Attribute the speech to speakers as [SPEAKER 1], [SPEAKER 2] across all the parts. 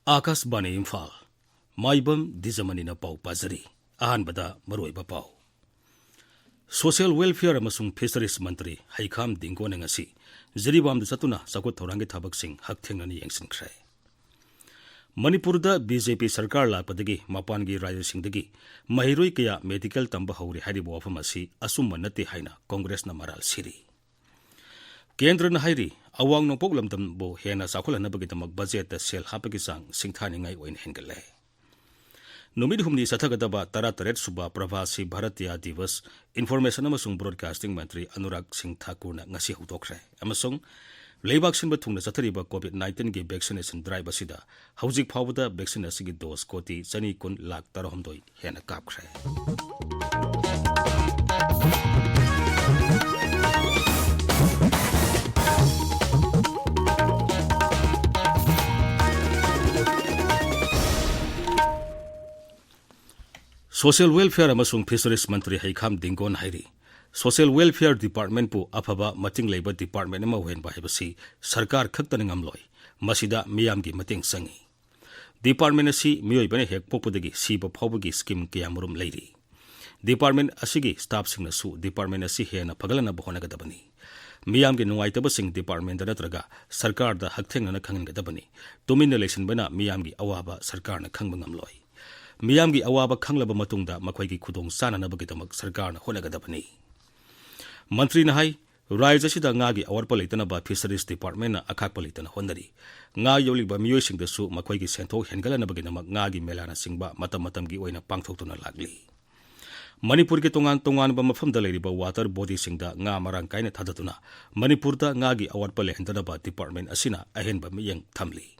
[SPEAKER 1] Akashbani Imphal, Maibam Dwijamani na pau pazari, ahanbada maroiba pau. Social Welfare amasung Fisheries Mantri Haikam Dingko ngasi, Jiribam satuna sakut thorangi thabak sing hak thengnani yengsinkre. Manipurda BJP Sarkar lakpadagi mapangi rajya singdagi mahiroi kaya medical tamba hauri haribo wafam asi asumma nate haina Congress na maral siri. Kendra na hairi awang nopok lamdam bo hena sakula nabagitamak budget da sel hapagisang singthani ngai oin hengale. Numid humni sathagadaba tarataret suba pravasi Bharatiya Divas Information amasung Broadcasting Mantri Anurag Singh Thakur na ngasi hudokre. Amasung Leibak sinba thungna sathariba COVID-19 gi vaccination drive asida hauzik phawda vaccine asigi dose koti chani kun lakh tarahomdoi hena kapkhre. Social Welfare amasung Fisheries Mantri Haikam Dingko hairi Social Welfare Department pu afaba mating labor department ama wen ba hebasi sarkar khaktan ngamloi masida miyam gi mating sangi department asi miyoi bane hek popudagi siba phawbagi scheme kiyamurum leiri department asigi staff singna su department asi hena pagalana bohona gadabani miyam gi nungaitaba sing department da natraga sarkar da hakthengna na khangin gadabani tumin election bana miyam gi awaba sarkar na khangba ngamloi miyam gi awaba khanglaba matungda makhoi gi khudong sana na bagitamak sarkar na hona gadabani Mantri na hai Raja sida nga gi awar palitana ba Fisheries Department na akhak palitana hondari nga yoli ba miyoi sing dasu makhoi gi sentho hengala na bagina nga gi melana singba matam gi oina pangthokuna lagli Manipur ke tongan ba mafam da leiri ba water body singda nga marang kaina thadatuna Manipur da nga gi awar pale hendana ba department asina ahen ba miyang thamli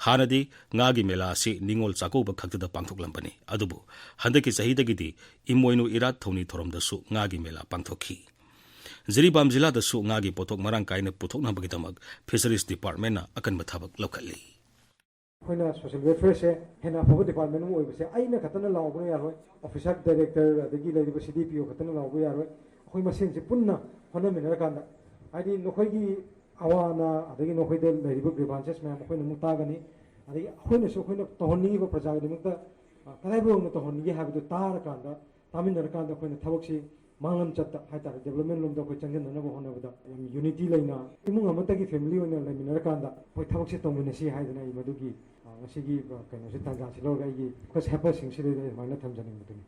[SPEAKER 1] hanadi nga gi mela si ningol chako ba khakta da pangthoklambani adubu handaki sahida gi di imoinu irat thoni thorom dasu nga gi mela pangthokhi Jiribam jila da su ngagi potok marang kaina potok na bagitamak Fisheries Department na akan mathabak lokali.
[SPEAKER 2] Hoina social welfare se hena phobo department mo oibse aina khatana lawbo yaroi officer director adagi laiba CDPO khatana lawbo yaroi khoi masen se punna hona menara kanda adi nokhoi gi awana adagi nokhoi de laiba grievances me khoi na mutagani adagi khoina so khoina tohonni ba praja gi mukta kalaibo no tohonni gi habidu tar kanda taminara kanda khoina thabak si Mangan chatta haita development lom da ko changin na bo hona bada unity laina imung amata gi family ona la minar kanda poi thabak se tongmine si haidana I madugi ngasi gi kana se tanga se lo gai gi ko hapa sing se de mana thamjani mutuni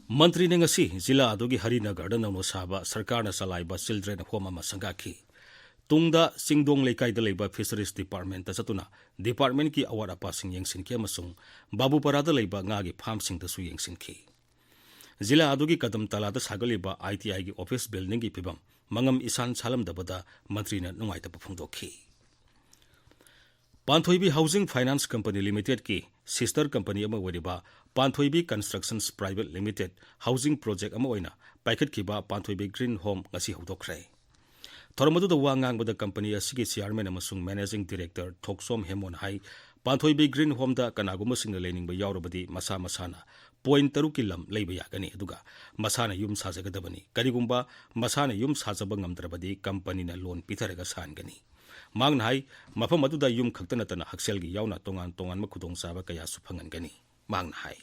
[SPEAKER 1] Mantri ne ngasi jila adugi Harinagar da no saba sarkar na salai ba children home ma sangakhi tungda singdong leikai da leiba Fisheries Department ta satuna department ki award apa sing yengsin ki amasung babu parada leiba nga gi farm sing da su yengsin ki Zila adugi kadam talada sagaliba ITI gi office building gi pibam mangam isan salam dabada mantri na nungai ta phungdokhi Panthoibi Housing Finance Company Limited ki sister company ama wariba Panthoibi Constructions Private Limited housing project ama oina paikhat kiba Panthoibi Green Home ngasi hodokre Thormadu da wangang bada company asigi chairman amasung managing director Thoksom Hemon hai Panthoibi Green Home da kanaguma singna lening ba yaurabadi masana point taru kilam leiba yagani aduga masana yum sajagadabani karigumba masana yum sajaba ngamdrabadi company na loan pitharaga sangani mangna hai mafam aduda yum khaktanatana haksel gi yauna tongan makhudong saba kaya su phangangani mangna hai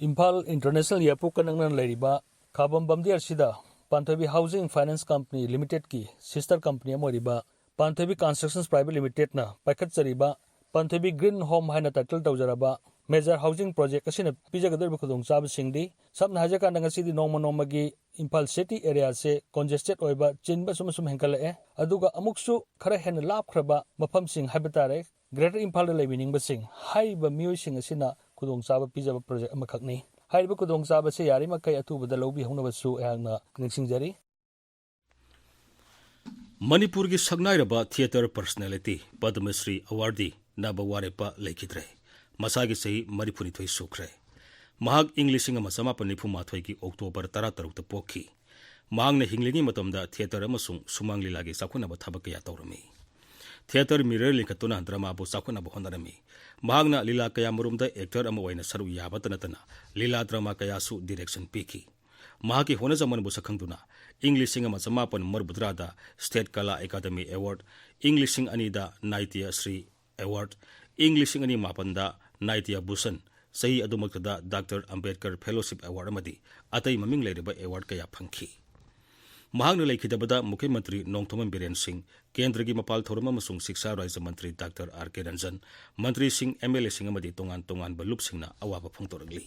[SPEAKER 3] Imphal International Airport kanangnan leiriba khabam bamdiar sida Panthoibi Housing Finance Company Limited ki sister company amoriba Panthoibi Constructions Private Limited na paikhat chariba Panthoibi Green Home haina title tawjaraba Major housing project asina pijagadar khudong chab singdi sabna haja kan ngasi di noma gi Imphal city area se congested oiba chinba sum henkala e aduga amuksu khara hen lap khraba mafam sing habitare greater Imphal le lebining ba sing haiba mioi sing asina khudong chab pijaba project amakhakni haiba khudong chab se yari makai atubada lobi hongna basu ehangna ningsingjari
[SPEAKER 1] Manipur gi sagnairaba theater personality Padma Shri awardee nabawarepa lekhidre Masagi sahi Maripuni thoi sukre mahak Englishing ama samapun nifu mathoi ki October 13 ta pokhi mahang na hinglingi matamda theater amasung sumang lilagi sakhuna ba thabak ya tawrami theater mirror linkatuna drama bo sakhuna bo honarami mahang na lila kaya murumda actor ama waina saru yabatanatana lila drama kaya su direction piki mahaki hona zaman bo sakhangduna Englishing ama samapun marbudrada State Kala Academy Award Englishing anida Naitya Sri Award, ing lising ani mapanda Naitya Bhushan, Sahi Adumakada Dr. Ambedkar Fellowship Award Amadi, Atai Maming Ladiba Award Kaya Pangki. Mahang Lakidabada Mukhyamantri Nongthoman Biren Singh, Kendragi Mapal Thorama Masung Siksha Raisa Mantri Dr. R.K. Ranjan, Mantri Singh MLA Singh Amadi Tongan Balup Singna Awaba Phongtoragli.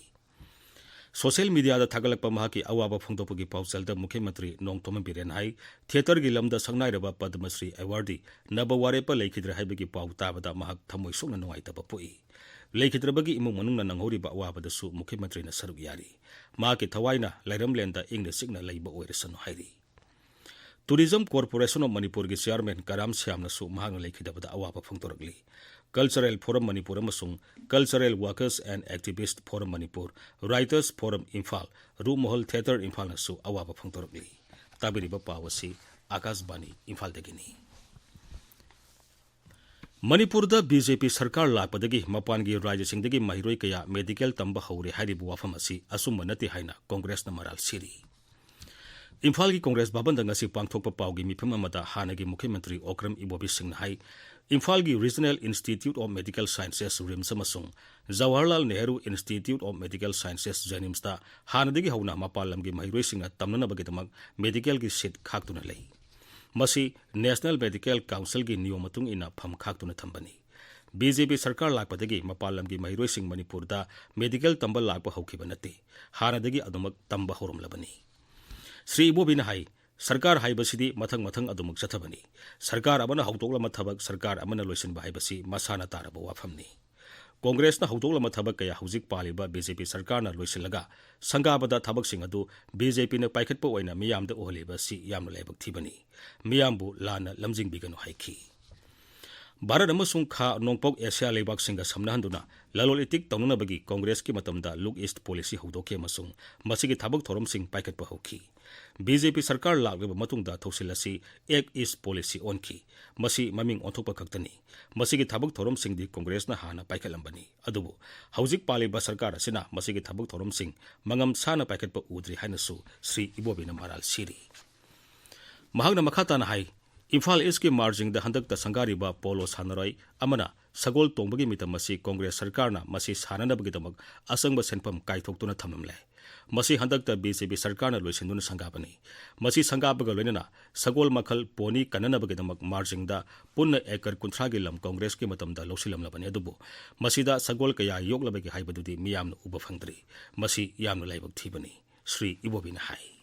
[SPEAKER 1] Social media da Tagalakpa Mahaki Awaba Phongtopagi Pausalda Mukhyamantri Nongthoman Biren Hai, Theater Gilamda Sangnairaba Padmasri Awardee, Nabawarepa Lakidra Haibagi Pau Tabada Mahak Thamoi Sungna Nuaitaba Pui. Laikidrabagi imong manungna nanghoriba awabadasu Mukhyamantri na saruk yari. Mahaki Thawaina Lairamlenda Ingna Signa Laiba Oiresano Hairi. Tourism Corporation of Manipur ki Chairman Karam Syamna su mahang laikidabada awaba phongtoragli. Cultural Forum Manipur amasung Cultural Workers and Activists Forum Manipur, Writers Forum Imphal, Rumohol Theatre Imphal na su awaba phongtoragli. Tabiriba pawasi Akashbani Imphal dagini. Manipur da BJP Sarkar lakpadagi mapangi Rajya Singhdagi mahiroi kaya medical tamba haure haribu wafam asi asumba nati haina Congress na maral siri. Imphal ki Congress babanda ngasi pangthokpa pawgi mifam amada hanagi Mukhyamantri Okram Ibobi Singh hai Imphal ki Regional Institute of Medical Sciences RIMS amasung Jawaharlal Nehru Institute of Medical Sciences JNIMS ta hanadagi hauna mapalam gi mahiroi singa tamnana bagidamak medical ki seat khaktuna lei. Masi National Medical Council ki niyom matung ina pham khaktuna thambani. BJP Sarkar lakpadagi mapalam gi mahiroi sing Manipur da medical tamba lakpa haukiba nati hanadagi adumak tamba horumlabani. Sri Ibobina hai Sarkar haibasidi mathang adumak chathabani. Sarkar amana hautokla mathabak Sarkar amana loisinba haibasi masana taraba wafamni. Congress na hautokla mathabak kaya hujik paliba BJP Sarkar na loisilaga sangabada thabak sing adu BJP na paikhatpa oina miyamda ohliba si yamna laibak thibani. Miyambu lana lamjing biganu haiki. Bharat amasung kha nongpok Asia leibak singa samnahanduna lalol itik taununabagi Congress ki matamda Look East policy haudoke amasung masigi thabak thorom sing paikhatpa hauki. BJP Sarkar laglaba matungda thausilasi Act East policy onki masi maming onthokpa kaktani masigi thabak thorom singdi Congress na hana paikhalambani adubu haujik paliba Sarkar asina masigi thabak thorom sing mangam sana paikhatpa udri hainasu Sri Ibobina maral siri. Mahagna makhata na hai Imphal East ki marging da handak da sangariba polo sanaroi amana sagol tongbagi mitamasi Congress Sarkar na masi sananabagidamag asangba senpam kaithoktuna thamamle. Masi handak da BJP Sarkar na loisinduna sangabani. Masi sangabaga loinana sagol makhal poni kananabagidamag marging da punna ekar kuntragi lam Congress ki matamda losilamlabani adubu masida sagol kaya yoklabagi haibadudi miyamna uba phangdri masi yamna laibak thibani. Sri Ibobina hai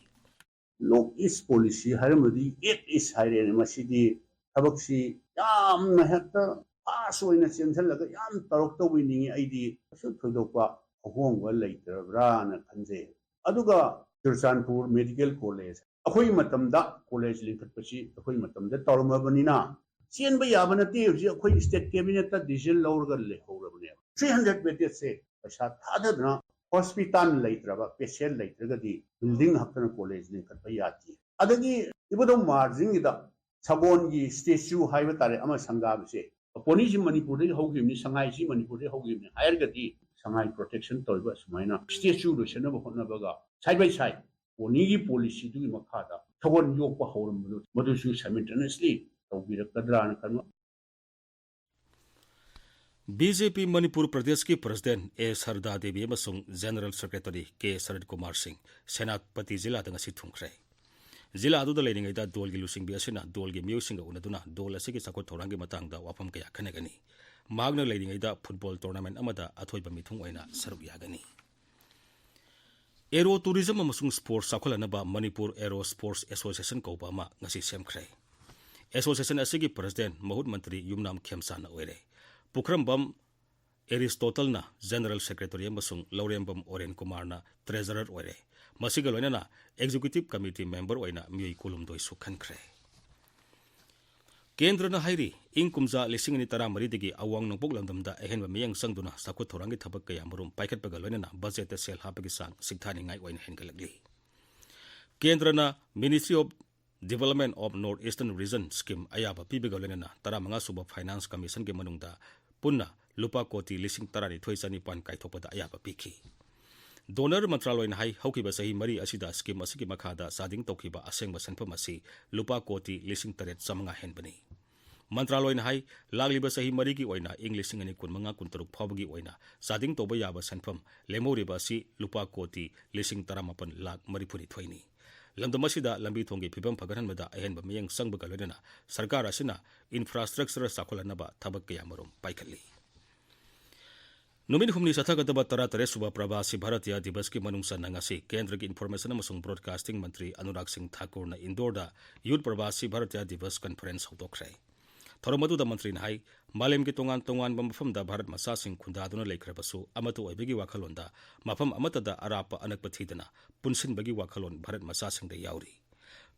[SPEAKER 4] Look East policy haramadi Act East haire masidi thabaksi yam hekta asoina chenthalaga yam tarokta winingi aidi asu thodopa ahongwa leitrabra na khanje aduga Tirchanpur Medical College akhoi matamda college linkatpachi akhoi matamda tawmabanina chenba yabana te ji akhoi state cabinet ta decision lawrga le hawrabne 300 beds se pasha thadadna hospital leitraba patient leitragadi building hakana college linkatpa yati adagi ibodom margin ida sabon gi statue haiba tare ama sangab se poni ji Manipur de hogimni sangai ji Manipur de hogimni hairgadi sangai protection toiba sumaina statue lo sena bahona baga side by side poni gi policy du makhada sabon yokpa hawram madu su simultaneously tawbirakadra kan
[SPEAKER 1] BJP Manipur Pradesh ki President A. Sarda Devi amasung General Secretary K. Sarad Kumar Singh Senapati Zilla da ngasi thungkhre. Zilla adu da leiningai da dol gi lusing bi asina dol gi music ga unaduna dol asigi sakot thorang gi matang da wafam kaya khanagani. Magna leiningai da football tournament amada athoiba mithung oina saruk yagani. Aero Tourism amasung Sports sakholanaba Manipur Aero Sports Association kauba ma ngasi semkhre. Association asigi President Mahut Mantri Yumnam Khemsana oire. Pukrambam Aristotle na General Secretary amasung Laurembam Oren Kumar na Treasurer oire. Masiga loina na Executive Committee Member oina miyoi kulum doi su khankre. Kendra na hairi ing kumza lising ni tara maridigi awang nongpok lamdamda ehenba miyang sangduna sakut thorangi thabak kaya marum paikhat paga loina na budget ta sel hapagi sang sikthani ngai oina hengalagli. Kendra na Ministry of Development of Northeastern Region Scheme ayaba pibiga loina na tara manga suba Finance Commission ke manungda punna lupa koti lising tarani thoisani pan kaithopada ayaba piki. Donor Mantraloy na hai haukiba sahi mari asida scheme asiki makhada sading tokiba asengba sanpam asi lupa koti lising taret samanga henbani. मंत्रालय high लागिब सही मरी की इंग 2015-16 फाउबगी चादिंग तौब याब सेंफम लेमोरीब लुपा कोटी 18 लाख मरीफुनी थोइनी लमदम लंबी थोंगी फिबम फगहनबदा अहेनब मियंग संगबगा लोइना सरकार असिना infrastructure चाखोलनबा थबक कयामरोम पाइखली नुमित हुमनी सथगदब 13 सुबह प्रवासी भारतीय दिवस की मनुंगसन नंगासी केंद्र की इन्फॉर्मेशन अमसुंग ब्रॉडकास्टिंग मंत्री अनुराग सिंह ठाकुर ने इंदौर यूथ प्रवासी भारतीय दिवस कॉन्फ्रेंस होदोखरे थोरमदुद मंत्री हाई मालेम की तोंगान तोंगान मफमदा भारत मसासिंग खुंदादुना लेखरबसु अमतो ओइबगी वाखलोंदा मफम अमतदा अराप अनकप थीदना पुनसिनबगी वाखलोन भारत मसासिंगदा याउरी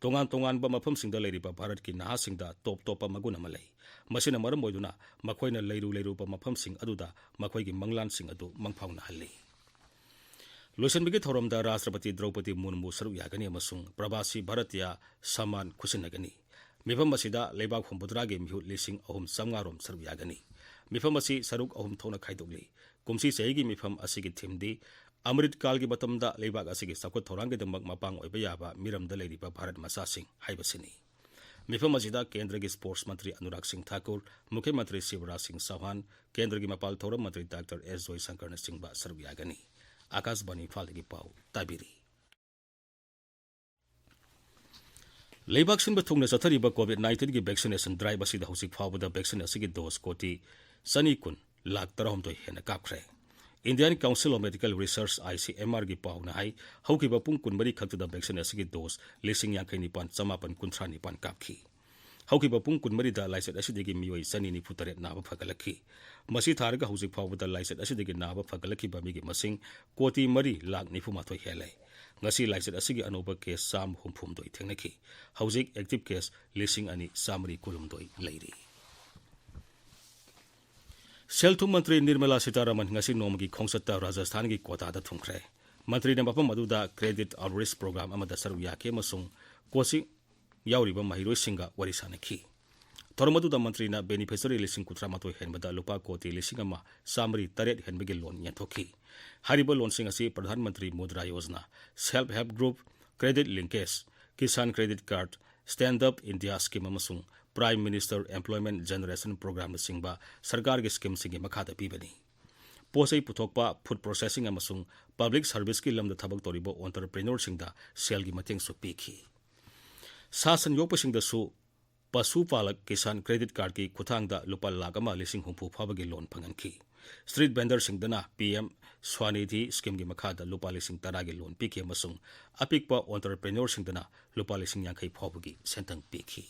[SPEAKER 1] तोंगान तोंगान मफमसिंगदा लेरिबा भारत की नहासिंगदा टॉप टॉप मगुन अमा लई मसिना मरम ओइदुना मखोइना लेरुब मफमसिंग अदुदा मखोइगी मंगलानसिंग अदु मंगफाउना हल्ली लोइसनबगी थौरमदा राष्ट्रपति द्रौपदी मुर्मू सरुक यागनी अमसुंग प्रवासी भारतीय सम्मान खुसिनगनी मिफम असिदा लेबाक हुंबुद्रागी मिहु 3,300 सरुक यागनी मिफम असि सरुक अहुम थोना खाइदोगली कुमसी चेगी मिफम असिगी थीमदी अमृत काल की बतमदा लेबाक असिगी साखोत थौरांगी दमक मपांग ओइबा याबा मिरमदा लेरिबा भारत मसासिंग हाइबसिनी मिफम असिदा केंद्र की स्पोर्ट्स मंत्री अनुराग सिंह ठाकुर मुख्यमंत्री शिवराज सिंह चौहान केंद्र की मपाल थौरम मंत्री डॉक्टर एस जयशंकर ने सिंह सरुक यागनी आकाशवाणी इम्फाल की पाउ ताबिरी लेबाक सिंब थुंगना चथरिबा कोविड-19 की वैक्सीनेशन ड्राइव असिदा हौसिक फावदा वैक्सीन असिगी डोज कोटी 1,900 लाख तरहमदोय हेना कापख्रे Indian council of medical research ICMR की पाउना हाई हौकिबा पुंग 12 खक्तदा वैक्सीन असिगी डोज 59,939 कापखी हौकिबा पुंग 12 लाइसेट असिदगी मियोय 293 नाबा फगलखी मसी थारगा हौसिक फावदा लाइसेट असिदगी नाबा फगलखी बमिगी मसिंग कोटी 3 लाख 94 हेले ngasi लाइसेट असिगी अनोबा केस 360 थेंगनखी हौजिक एक्टिव केस 2,930 लेरी सेल्थुम मंत्री निर्मला सीतारमन ngasi नोमगी खोंसत्ता राजस्थान की कोटादा थुंखरे मंत्री ने मफम मदुदा क्रेडिट आउटरीच प्रोग्राम अमदा सरुक याके मसुंग कोचिंग याउरिबा महिरोय सिंगा वरिसानखी थोरमदुदा मंत्री ना बेनिफिशियरी 1,38 हेनबदा लुपा कोटी 1,308 हेनबगी लोन यंथोखी हारिबा लोनसिंग असि Pradhan Mantri Mudra Yojana self help group credit linkage Kisan credit card stand up India scheme अमसुंग prime minister employment generation programme सिंबा सरकार की स्कीम सिंगी मखादा पीबनी पोसई पुथोकपा फूड प्रोसेसिंग अमसुंग पब्लिक सर्विस की लमदा थबक तोरिबा एंटरप्रेन्योर सिंगदा सेल की मतेंग सु पीखी सासन योपसिंगदसु पशुपालक किसान क्रेडिट कार्ड की खुथांगदा लुपा लाख 1,60,000 फाबगी लोन फंगनखी स्ट्रीट वेंडर सिंगदना PM स्वानिधि स्कीम की मखादा लुपा 10,10 की लोन पीखे मसुंग अपिकपा एंटरप्रेन्योर सिंगदना लुपा 50,000 फाबगी सेंतंग पीखी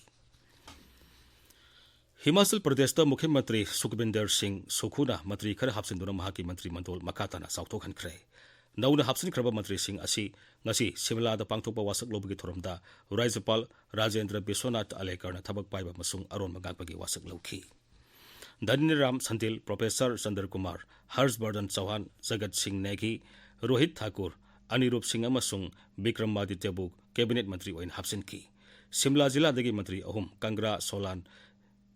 [SPEAKER 1] हिमाचल प्रदेश मुख्यमंत्री सुखबिंदर सिंह सुखुना मंत्री खर हापसिंदुना महाकी मंत्री मंडल मखाताना साउथोखनख्रे नौना हापसिनख्रबा मंत्री सिंह असि ngasi सिमलादा पांगथोकपा वासक लोबगी थोरमदा राज्यपाल राजेंद्र विश्वनाथ आलेकरना थबक पाइबा मसुंग अरोन मगाकबगी वासक लौखी धनीराम संतिल प्रोफेसर चंद्र कुमार हर्षवर्धन चौहान जगत सिंह नेगी रोहित ठाकुर अनिरूप सिंह अमसुंग विक्रमादित्यबु कैबिनेट मंत्री ओइन हापसिनखी सिमला जिलादगी मंत्री अहुम कंगरा सोलान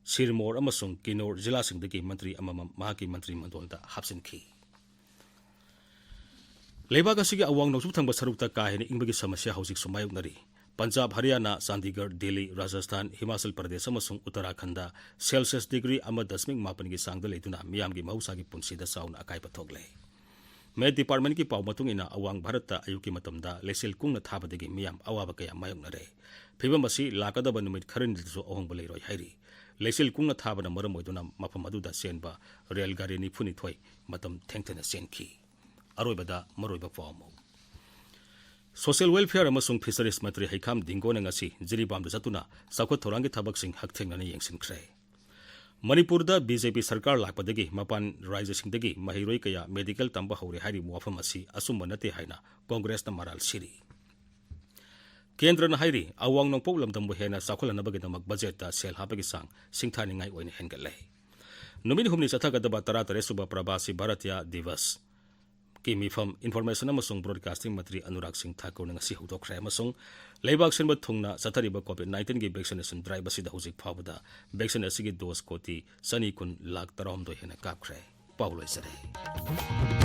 [SPEAKER 1] सिरमोर अमसुंग किन्नौर जिला सिंहदगी मंत्री अममम महाकी मंत्री मंडलदा हापसिनखी लेबाक असिगी अवांग नौसुब थंगबा सरुकता काहेने इंबगी समस्या हौजिक सुमायुकनरी पंजाब हरियाणा चंडीगढ़ दिल्ली राजस्थान हिमाचल प्रदेश अमसुंग उत्तराखंड सेल्सियस डिग्री 1.8 की सांगदा लेतुना मियामगी महौसागी पुंसीदा साउन अकाइबा थोगले मेट डिपार्टमेंट की पाउ मतुंगिना अवांग भारत अयुकी मतमदा लेसेल कुंगना थाबदगी मियाम अवाबा कया मायुकनरे फिबम असि लाकदबा नुमित खरनिदसु अहोंगबा लेरोय हाइरी लेसेल कुंगना थाबना मरम ओइदुना मफम अदुदा सेनबा रेल गाड़ी 2 मतम थेंगथना सेनखी अरोइबदा मरोइबा पाउमो सोशल वेलफेयर अमसुंग फिशरीज मंत्री हैखाम दिंगोना ngasi जिरीबामदा जतुना साखोत थोरांगी थबकसिंग हकथेंगना येंगसिनख्रे मणिपुरदा बीजेपी सरकार लापदगी मपान राज्यसिंगदगी महिरोय कया मेडिकल तंबा हौरे हारि मुवाफम असि असुंबा नते हाइना कांग्रेसना मराल सिरी केंद्रना हाइरी अवांग नोंपोक लमदंबो हेना चाखोलनबगीदमक बजेटता सेल हाबगी सांग सिंगथानिंगाई ओइन हेनगले नुमित हुमनी चथगदबा 13 सुबह प्रवासी भारतीय दिवस की मिफम इन्फॉर्मेशन अमसुंग ब्रॉडकास्टिंग मंत्री अनुराग सिंह ठाकुर ने ngasi हौदोखरे अमसुंग लेबाक सिनबा थुंगना चथरिबा कोविड-19 की वैक्सीनेशन ड्राइव असिदा हौजिक फावदा वैक्सीन असिगी डोज कोटी 1,900 लाख तरहमदोय हेना कापख्रे पाउलोइसरे।